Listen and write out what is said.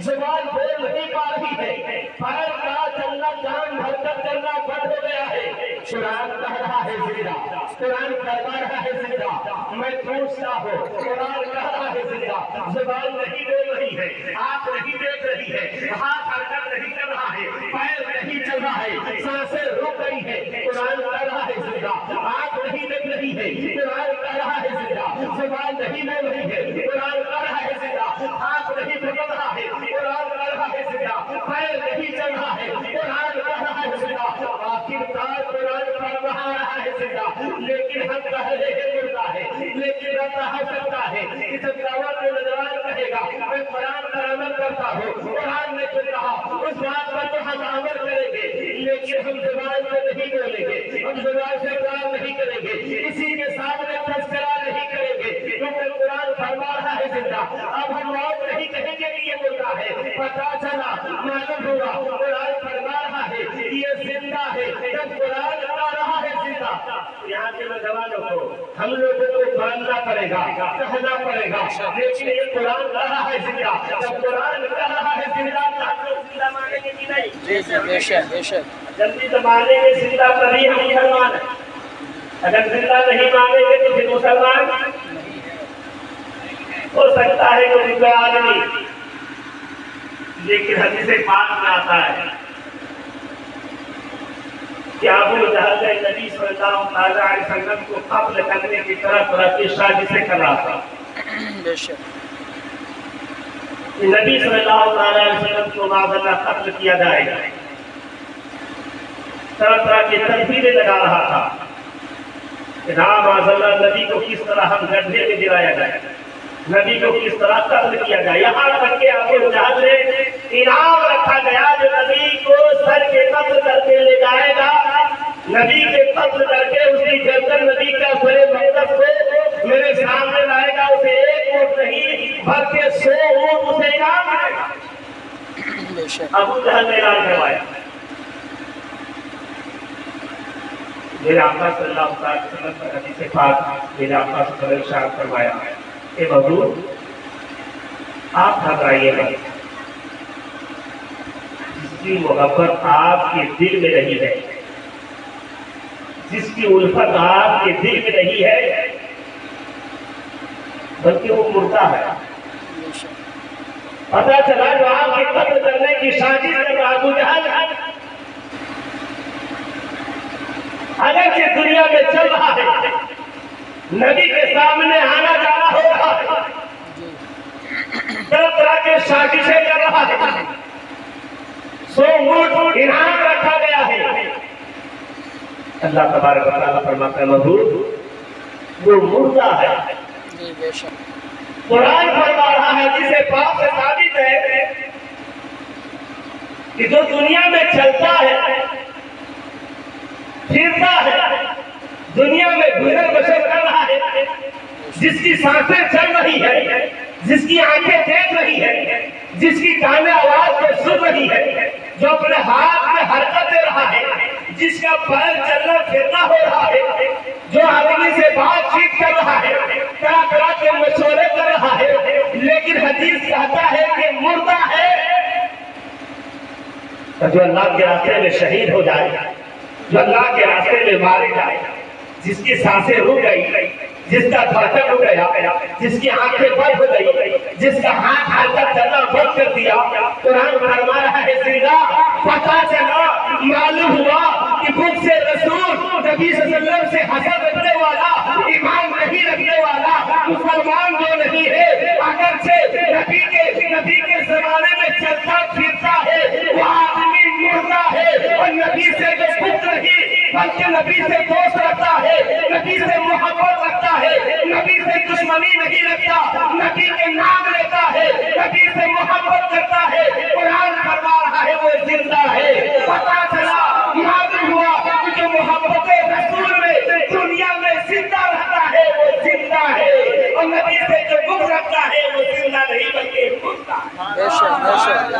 زبان بول نہیں پا رہی ہے، پیر کا چلنا جان بھر کر کرنا بند ہو گیا ہے۔ قرآن کہہ رہا ہے زندہ، قرآن فرما رہا ہے زندہ، میں پوچھتا ہوں قرآن کہہ رہا ہے زندہ، زبان نہیں بول رہی ہے، آنکھ نہیں دیکھ رہی ہے، ہاتھ حرکت نہیں کر رہا ہے، پیر نہیں چل رہا ہے، سانسیں رک گئی ہے، قرآن کہہ رہا ہے زندہ، آنکھ نہیں دیکھ رہی ہے، قرآن کہہ رہا ہے زندہ، زبان نہیں بول رہی ہے، قرآن کہہ رہا ہے زندہ، ہاتھ نہیں پکڑ رہا ہے، قرآن کہہ رہا ہے زندہ، پیر نہیں چل رہا ہے، قرآن کہہ رہا ہے زندہ، آخرکار قرآن فرما رہا ہے زندہ، لیکن ہم کہہ رہے ہیں مردہ ہے، لیکن رب رہا سکتا ہے، اس دعوت میں نوجوان کہے گا میں قرآن پر عمل کرتا ہوں، قرآن نے چن رہا اس بات پر تو ہم عمل کریں گے، لیکن ہم زبان سے نہیں بولیں گے، ہم زبان سے اقرار نہیں کریں گے، کسی کے سامنے تذکرہ نہیں کریں گے، کیونکہ قرآن فرما رہا ہے زندہ۔ اب ہم موت نہیں کہیں گے کہ یہ مردہ ہے، پتا چلا معلوم ہوا قرآن فرما رہا ہے یہ زندہ ہے، جب قرآن کہہ رہا ہے زندہ۔ یہاں کے نوجوانوں کو ہم لوگوں کو ماننا پڑے گا، کہنا پڑے گا، لیکن یہ قرآن کہہ رہا ہے زندہ، جب قرآن کہہ رہا ہے زندہ تو ہم لوگ زندہ مانیں گے کہ نہیں؟ جی جی بے شک بے شک۔ جلدی زمانے میں زندہ تبھی ہم مسلمان ہیں، اگر زندہ نہیں مانیں گے تو پھر مسلمان ہو سکتا ہے کوئی آدمی، لیکن حدیث پاک میں آتا ہے کہ ابو جہل نبی صلی اللہ علیہ وسلم کو قتل کرنے کی طرح طرح کی سازشیں کر رہا تھا۔ بے شک نبی صلی اللہ علیہ وسلم کو معاذ اللہ قتل کیا جائے گا، طرح طرح کی تدبیریں لگا رہا تھا کہ معاذ اللہ نبی کو کس طرح ہم گڈھے میں گرایا جائے، نبی کو کس طرح قتل کیا جائے، یہاں تک کہ ابو جہل نے انعام رکھا گیا جو نبی کو سر کے قتل کر کے لے جائے گا، نبی کے قتل کر کے اس کی گردن نبی کا سر مقدس کو میرے سامنے لائے گا، اسے ایک اونٹ نہیں بلکہ 100 اونٹ اسے انعام ملے گا۔ بے شک ابو جہل نے اعلان کروایا، میرے آقا صلی اللہ علیہ وسلم پر حدیث پاک میرے آقا صلی اللہ علیہ وسلم ارشاد فرمایا اے حضور آپ گھبرائیے گا، جس کی محبت آپ کے دل میں نہیں ہے، جس کی الفت آپ کے دل میں نہیں ہے، بلکہ وہ مردہ ہے۔ پتہ چلا جو آپ کے قتل کرنے کی سازش کر رہا ابو جہل اگرچہ دنیا میں چل رہا ہے، نبی کے سامنے آنا جانا ہو رہا ہے، طرح طرح کے سازشیں کر رہا ہے، 100 اونٹ انعام رکھا گیا ہے۔ اللہ تبارک و تعالیٰ فرماتا ہے محبوب وہ مردہ ہے۔ جی بے شک قرآن فرما رہا ہے جسے پاک سے ثابت ہے کہ جو دنیا میں چلتا ہے پھرتا ہے، دنیا میں گزر بسر کر رہا ہے، جس کی سانسیں چل رہی ہے، جس کی آنکھیں دیکھ رہی ہے، جس کی کانیں آواز کو سن رہی ہے، جو اپنے ہاتھ میں حرکت دے رہا ہے، جس کا پیر چلنا پھرنا ہو رہا ہے، جو آدمی سے بات چیت کر رہا ہے، طرح طرح کے مشورے کر رہا ہے، لیکن حدیث کہتا ہے کہ مردہ ہے۔ جو اللہ کے راستے میں شہید ہو جائے، جو اللہ کے راستے میں مارے جائے، جس کی سانسیں رک گئی، جس کا دھڑکن رک گیا، جس کی آنکھیں بند ہو گئی، جس کا ہاتھ حرکت کرنا بند کر دیا، قرآن فرما رہا ہے زندہ۔ پتہ چلا معلوم ہوا کہ خود سے رسول نبی صلی اللہ علیہ وسلم سے حسد رکھنے والا، ایمان نہیں رکھنے والا مسلمان جو نہیں ہے، اگرچہ نبی کے زمانے میں چلتا پھرتا ہے، وہ آدمی مردہ ہے، اور نبی سے جو خود نہیں بلکہ نبی سے دوست رکھتا ہے، نبی سے محبت رکھتا ہے، نبی سے دشمنی نہیں رکھتا، نبی کے نام لیتا ہے، نبی سے محبت کرتا ہے، قرآن فرما رہا ہے وہ زندہ ہے۔ پتہ چلا معلوم ہوا کہ جو محبت رسول میں دنیا میں زندہ رہتا ہے وہ زندہ ہے، اور نبی سے جو بغض رکھتا ہے وہ زندہ نہیں بلکہ مردہ ہے۔ بے شک بے شک۔